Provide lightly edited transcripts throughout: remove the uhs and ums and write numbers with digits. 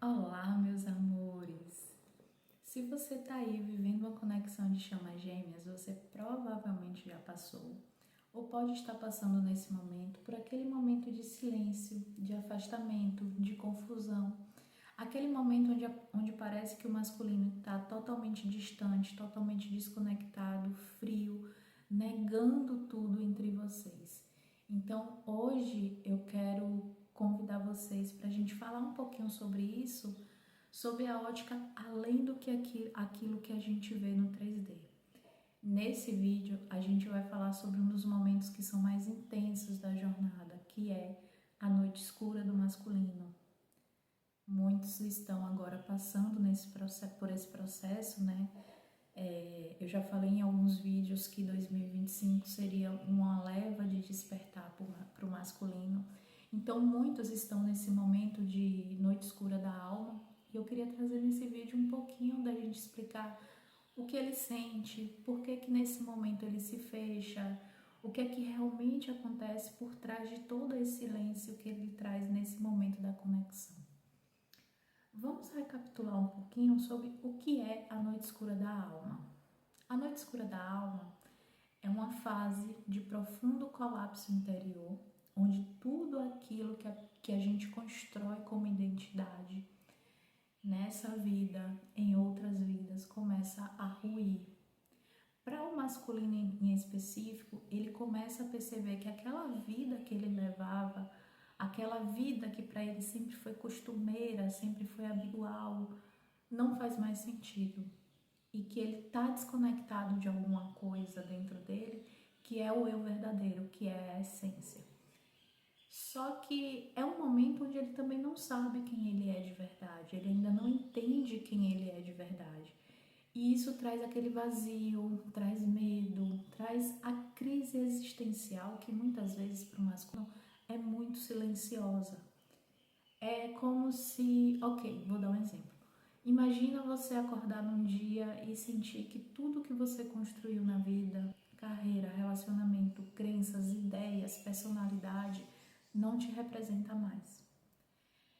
Olá, meus amores! Se você está aí vivendo uma conexão de chamas gêmeas, você provavelmente já passou, ou pode estar passando nesse momento por aquele momento de silêncio, de afastamento, de confusão, aquele momento onde parece que o masculino está totalmente distante, totalmente desconectado, frio, negando tudo entre vocês. Então, hoje eu quero convidar vocês para a gente falar um pouquinho sobre isso, sobre a ótica além do que aquilo que a gente vê no 3D. Nesse vídeo, a gente vai falar sobre um dos momentos que são mais intensos da jornada, que é a noite escura do masculino. Muitos estão agora passando por esse processo, né? Eu já falei em alguns vídeos que 2025 seria uma leva de despertar para o masculino. Então, muitos estão nesse momento de noite escura da alma. E eu queria trazer nesse vídeo um pouquinho da gente explicar o que ele sente, por que que nesse momento ele se fecha, o que é que realmente acontece por trás de todo esse silêncio que ele traz nesse momento da conexão. Vamos recapitular um pouquinho sobre o que é a noite escura da alma. A noite escura da alma é uma fase de profundo colapso interior, onde tudo aquilo que a gente constrói como identidade nessa vida, em outras vidas, começa a ruir. Para o masculino em específico, ele começa a perceber que aquela vida que ele levava, aquela vida que para ele sempre foi costumeira, sempre foi habitual, não faz mais sentido. E que ele está desconectado de alguma coisa dentro dele, que é o eu verdadeiro, que é a essência. Só que é um momento onde ele também não sabe quem ele é de verdade, ele ainda não entende quem ele é de verdade. E isso traz aquele vazio, traz medo, traz a crise existencial que muitas vezes para o masculino é muito silenciosa. É como se, ok, vou dar um exemplo. Imagina você acordar num dia e sentir que tudo que você construiu na vida, carreira, relacionamento, crenças, ideias, personalidade, não te representa mais.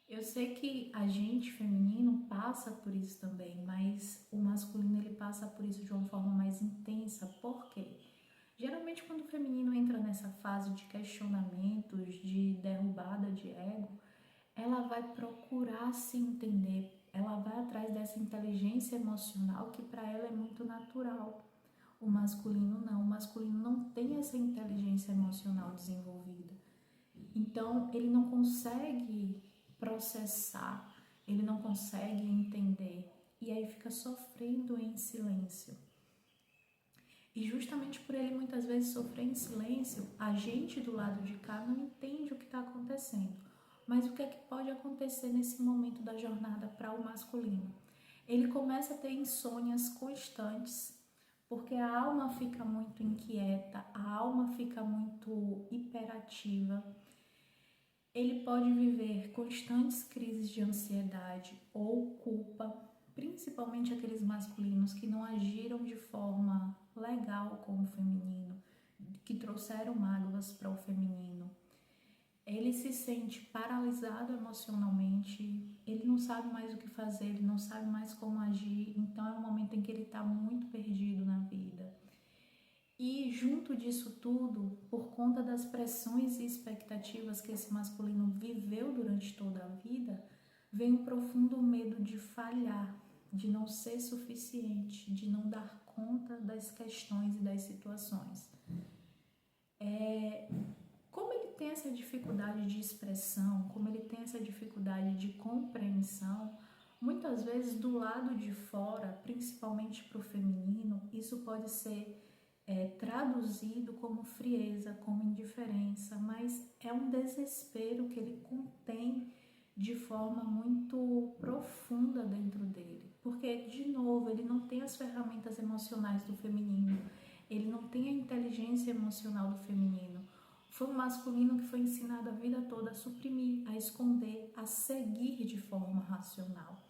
Eu sei que a gente feminino passa por isso também, mas o masculino ele passa por isso de uma forma mais intensa. Por quê? Geralmente quando o feminino entra nessa fase de questionamentos, de derrubada de ego, ela vai procurar se entender, ela vai atrás dessa inteligência emocional que para ela é muito natural. O masculino não tem essa inteligência emocional desenvolvida. Então, ele não consegue processar, ele não consegue entender e aí fica sofrendo em silêncio. E justamente por ele muitas vezes sofrer em silêncio, a gente do lado de cá não entende o que está acontecendo. Mas o que é que pode acontecer nesse momento da jornada para o masculino? Ele começa a ter insônias constantes, porque a alma fica muito inquieta, a alma fica muito hiperativa. Ele pode viver constantes crises de ansiedade ou culpa, principalmente aqueles masculinos que não agiram de forma legal com o feminino, que trouxeram mágoas para o feminino. Ele se sente paralisado emocionalmente, ele não sabe mais o que fazer, ele não sabe mais como agir, então é um momento em que ele está muito perdido na vida. E junto disso tudo, por conta das pressões e expectativas que esse masculino viveu durante toda a vida, vem um profundo medo de falhar, de não ser suficiente, de não dar conta das questões e das situações. Como ele tem essa dificuldade de expressão, como ele tem essa dificuldade de compreensão, muitas vezes do lado de fora, principalmente para o feminino, isso pode ser traduzido como frieza, como indiferença, mas é um desespero que ele contém de forma muito profunda dentro dele, porque, de novo, ele não tem as ferramentas emocionais do feminino, ele não tem a inteligência emocional do feminino. Foi um masculino que foi ensinado a vida toda a suprimir, a esconder, a seguir de forma racional.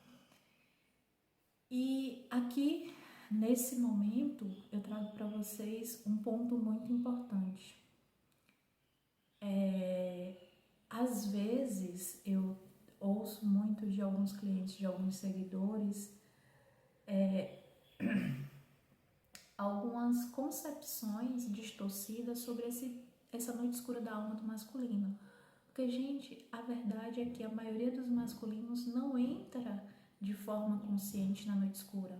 E aqui, nesse momento, eu trago para vocês um ponto muito importante. Às vezes, eu ouço muito de de alguns clientes, de alguns seguidores, algumas concepções distorcidas sobre essa noite escura da alma do masculino. Porque, gente, a verdade é que a maioria dos masculinos não entra de forma consciente na noite escura.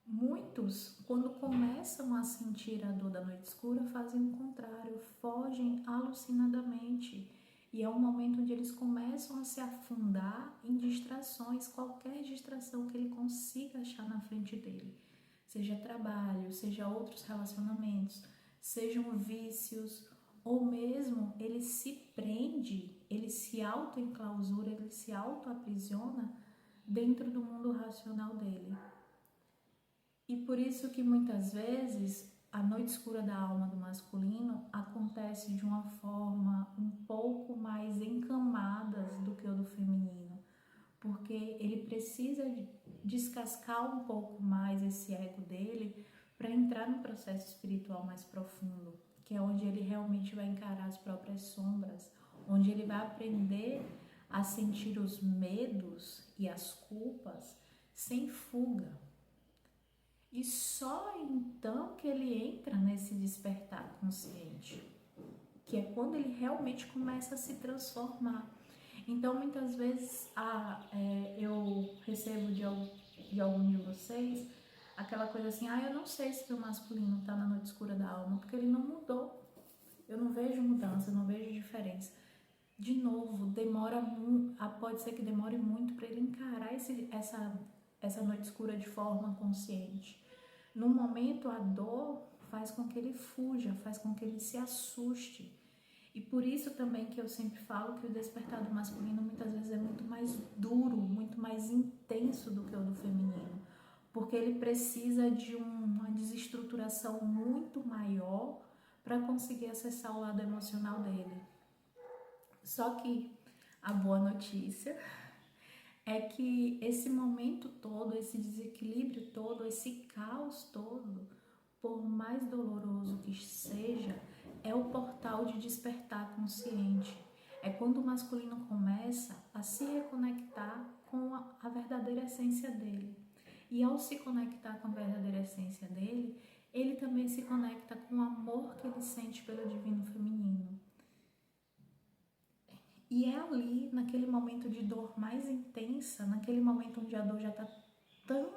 Muitos, quando começam a sentir a dor da noite escura, fazem o contrário, fogem alucinadamente. E é um momento onde eles começam a se afundar em distrações, qualquer distração que ele consiga achar na frente dele. Seja trabalho, seja outros relacionamentos, sejam vícios, ou mesmo ele se prende, ele se auto-enclausura, ele se auto-aprisiona dentro do mundo racional dele. E por isso que muitas vezes a noite escura da alma do masculino acontece de uma forma um pouco mais encamadas do que o do feminino, porque ele precisa descascar um pouco mais esse ego dele para entrar no processo espiritual mais profundo, que é onde ele realmente vai encarar as próprias sombras, onde ele vai aprender a sentir os medos e as culpas sem fuga. E só então que ele entra nesse despertar consciente, que é quando ele realmente começa a se transformar. Então, muitas vezes, eu recebo de algum de vocês aquela coisa assim, eu não sei se o masculino está na noite escura da alma, porque ele não mudou. Eu não vejo mudança, eu não vejo diferença. De novo, pode ser que demore muito para ele encarar essa noite escura de forma consciente. No momento, a dor faz com que ele fuja, faz com que ele se assuste. E por isso também que eu sempre falo que o despertar do masculino muitas vezes é muito mais duro, muito mais intenso do que o do feminino. Porque ele precisa de uma desestruturação muito maior para conseguir acessar o lado emocional dele. Só que a boa notícia é que esse momento todo, esse desequilíbrio todo, esse caos todo, por mais doloroso que seja, é o portal de despertar consciente. É quando o masculino começa a se reconectar com a verdadeira essência dele. E ao se conectar com a verdadeira essência dele, ele também se conecta com o amor que ele sente pelo divino feminino. E é ali, naquele momento de dor mais intensa, naquele momento onde a dor já está tão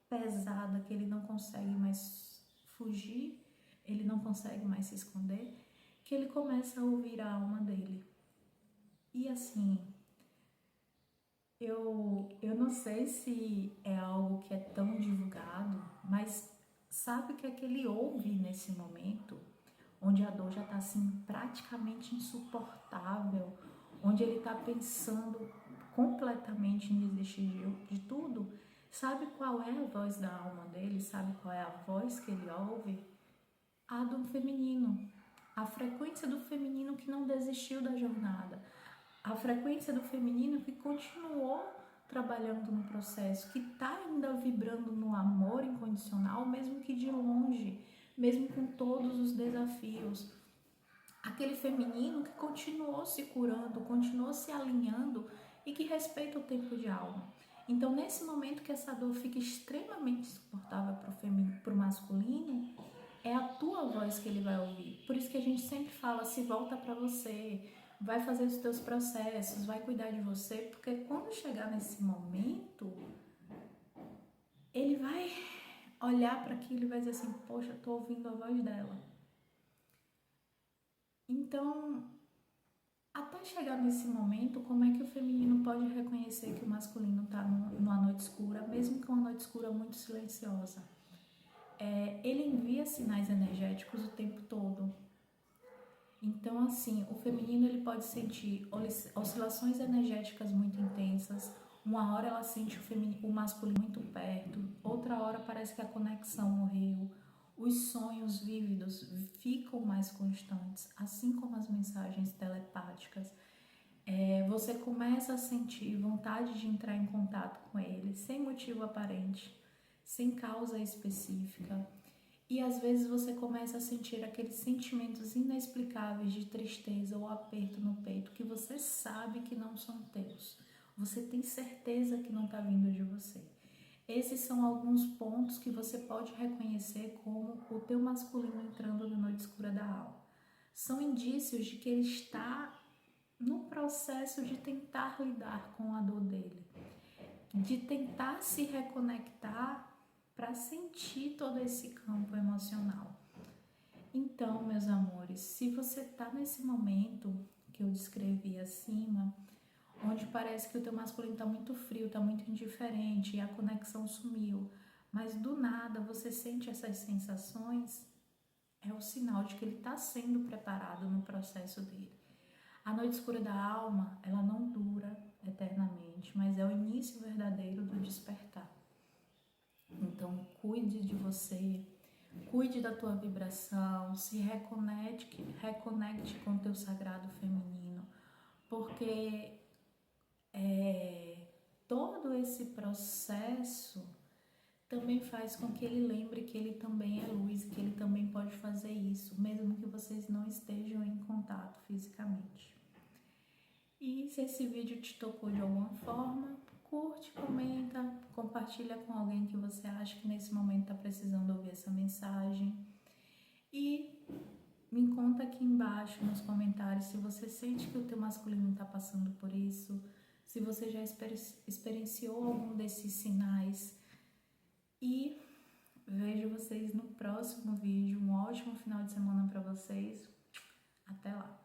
pesada que ele não consegue mais fugir, ele não consegue mais se esconder, que ele começa a ouvir a alma dele. E assim, eu não sei se é algo que é tão divulgado, mas sabe o que é que ele ouve nesse momento, onde a dor já está assim praticamente insuportável, onde ele está pensando completamente em desistir de tudo? Sabe qual é a voz da alma dele? Sabe qual é a voz que ele ouve? A do feminino. A frequência do feminino que não desistiu da jornada. A frequência do feminino que continuou trabalhando no processo, que está ainda vibrando no amor incondicional, mesmo que de longe, mesmo com todos os desafios. Aquele feminino que continuou se curando, continuou se alinhando e que respeita o tempo de alma. Então, nesse momento que essa dor fica extremamente insuportável para o masculino, é a tua voz que ele vai ouvir. Por isso que a gente sempre fala, se volta para você, vai fazer os teus processos, vai cuidar de você, porque quando chegar nesse momento, ele vai olhar para aquilo e vai dizer assim, poxa, tô ouvindo a voz dela. Então, até chegar nesse momento, como é que o feminino pode reconhecer que o masculino está numa noite escura, mesmo que uma noite escura muito silenciosa? Ele envia sinais energéticos o tempo todo. Então, assim, o feminino ele pode sentir oscilações energéticas muito intensas. Uma hora ela sente o masculino muito perto, outra hora parece que a conexão morreu. Os sonhos vívidos ficam mais constantes, assim como as mensagens telepáticas. Você começa a sentir vontade de entrar em contato com ele, sem motivo aparente, sem causa específica. E às vezes você começa a sentir aqueles sentimentos inexplicáveis de tristeza ou aperto no peito que você sabe que não são teus. Você tem certeza que não está vindo de você. Esses são alguns pontos que você pode reconhecer como o teu masculino entrando na noite escura da alma. São indícios de que ele está no processo de tentar lidar com a dor dele, de tentar se reconectar para sentir todo esse campo emocional. Então, meus amores, se você está nesse momento que eu descrevi acima, onde parece que o teu masculino está muito frio, está muito indiferente e a conexão sumiu, mas do nada você sente essas sensações, é o sinal de que ele está sendo preparado no processo dele. A noite escura da alma, ela não dura eternamente, mas é o início verdadeiro do despertar. Então, cuide de você, cuide da tua vibração, se reconecte com o teu sagrado feminino, porque todo esse processo também faz com que ele lembre que ele também é luz, que ele também pode fazer isso, mesmo que vocês não estejam em contato fisicamente. E se esse vídeo te tocou de alguma forma, curte, comenta, compartilha com alguém que você acha que nesse momento está precisando ouvir essa mensagem. E me conta aqui embaixo nos comentários se você sente que o teu masculino está passando por isso, se você já experienciou algum desses sinais. E vejo vocês no próximo vídeo. Um ótimo final de semana para vocês. Até lá!